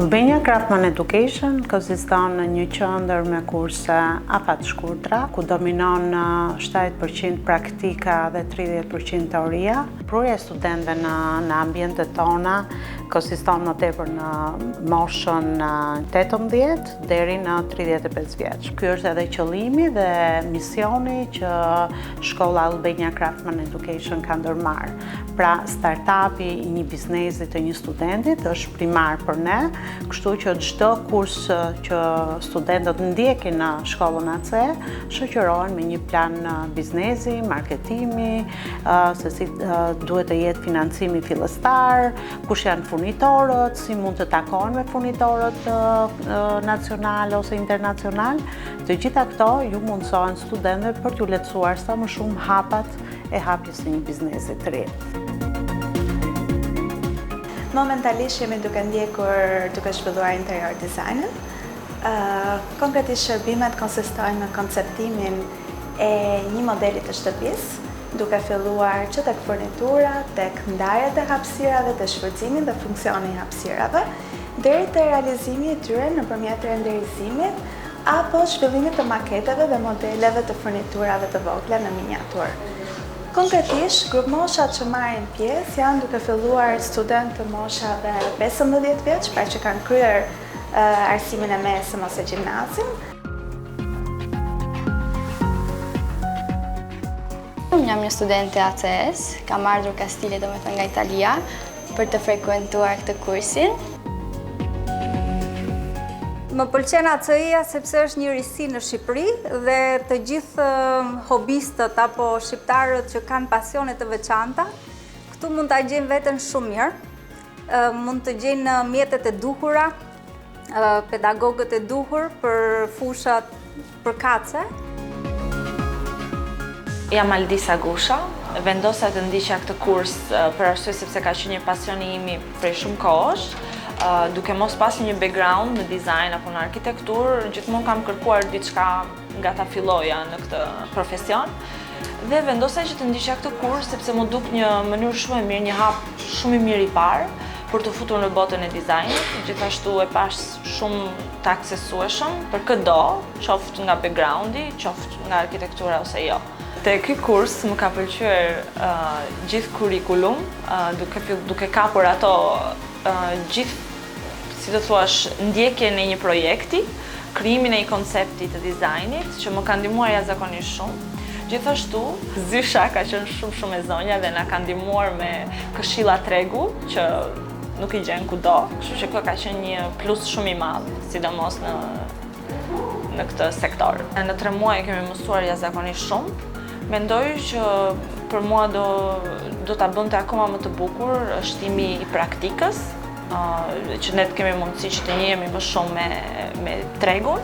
Albania Craftman Education konsiston në një qendër me kurse afatshkurtra, ku dominon 70% praktika dhe 30% teoria. Pruja e studentëve në ambientet tona konsiston më tepër në moshën 18 deri në 35 vjeç. Ky është edhe qëllimi dhe misioni që shkolla Albania Craftman Education ka ndërmarrë. Pra, startupi i një biznesi të një studentit është primar për ne, kështu që çdo kurs që studentët ndjekin në shkollën ACE shoqërohen me një plan biznesi, marketimi, se si duhet të jetë financimi fillestar, kush janë furnitorët, si mund të takohen me furnitorët nacional ose internacional. Të gjitha këto ju mundësohen studentëve për t'ju lehtësuar sa më shumë hapat e hapjes së një biznesi të ri. Momentalisht jemi duke shpëlluar interior design-ën. Konkretisht shërbimet konsistojnë në konceptimin e një modeli të shtëpisë, duke filluar që tek furnitura, tek ndarjet e hapësirave, te shfrytëzimi dhe funksioni i hapësirave, deri te realizimi i tyre nëpërmjet renderizimit apo zhvillimit të maketeve dhe modeleve të furniturave të vogla në miniatur. Konkretisht, grup moshat që marrin pjesë janë duke filluar studentë të moshave 15 vjeç, pra që kanë kryer arsimin e mesëm ose gjimnazin. Unë jam një studente ACS, kam ardhur Kastile domethënë nga Italia për të frekuentuar këtë kursin. Më pëlqen ACE-ja sepse është një risi në Shqipëri dhe të gjithë hobistët apo shqiptarët që kanë pasione të veçanta, këtu mund ta gjejnë veten shumë mirë. Mund të gjejnë mjetet e duhura, pedagogët e duhur për fushat përkatëse. Jam Aldisa Gusha, vendosa të ndiqja këtë kurs për arsye sepse ka qenë një pasioni imi prej shumë kohësh. Duke mos pasur një background në design apo në arkitektur, gjithmonë kam kërkuar diçka nga ta filloja në këtë profesion. Dhe vendosa që të ndiqja këtë kurs sepse më duk një mënyrë shumë e mirë, një hap shumë i mirë i parë për të futur në botën e dizajnit. Gjithashtu e pash shumë të aksesueshëm për çdo, qoftë nga backgroundi, qoftë nga arkitektura ose jo. Te ky kurs më ka pëlqyer gjithë kurrikulum, duke kapur ato gjithë, si të thuash, ndjekjen e një projekti, krijimin e një koncepti të dizajnit, që më ka ndihmuar jashtëzakonisht shumë. Gjithashtu, Zysha ka qenë shumë e zonja dhe na ka ndihmuar me këshilla tregu, që nuk i gjen kudo, kështu që kjo ka qenë një plus shumë i madh, sidomos në këtë sektor. Në 3 muaj kemi mësuar jashtëzakonisht shumë. Mendoj që për mua do ta bënte akoma më të bukur shtimi i praktikës, që ne kemi mundësi që të njihemi më shumë me tregun,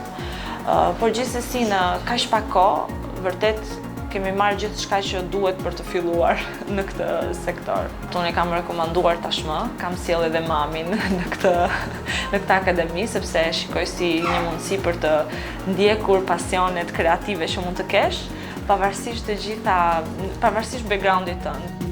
por gjithsesi në kaq pak kohë, vërtet kemi marrë gjithçka që duhet për të filluar në këtë sektor. Unë e kam rekomanduar tashmë, kam sjell edhe mamin në këtë akademi, sepse shikoj si një mundësi për të ndjekur pasionet kreative që mund të kesh, pavarësisht backgroundit tënd.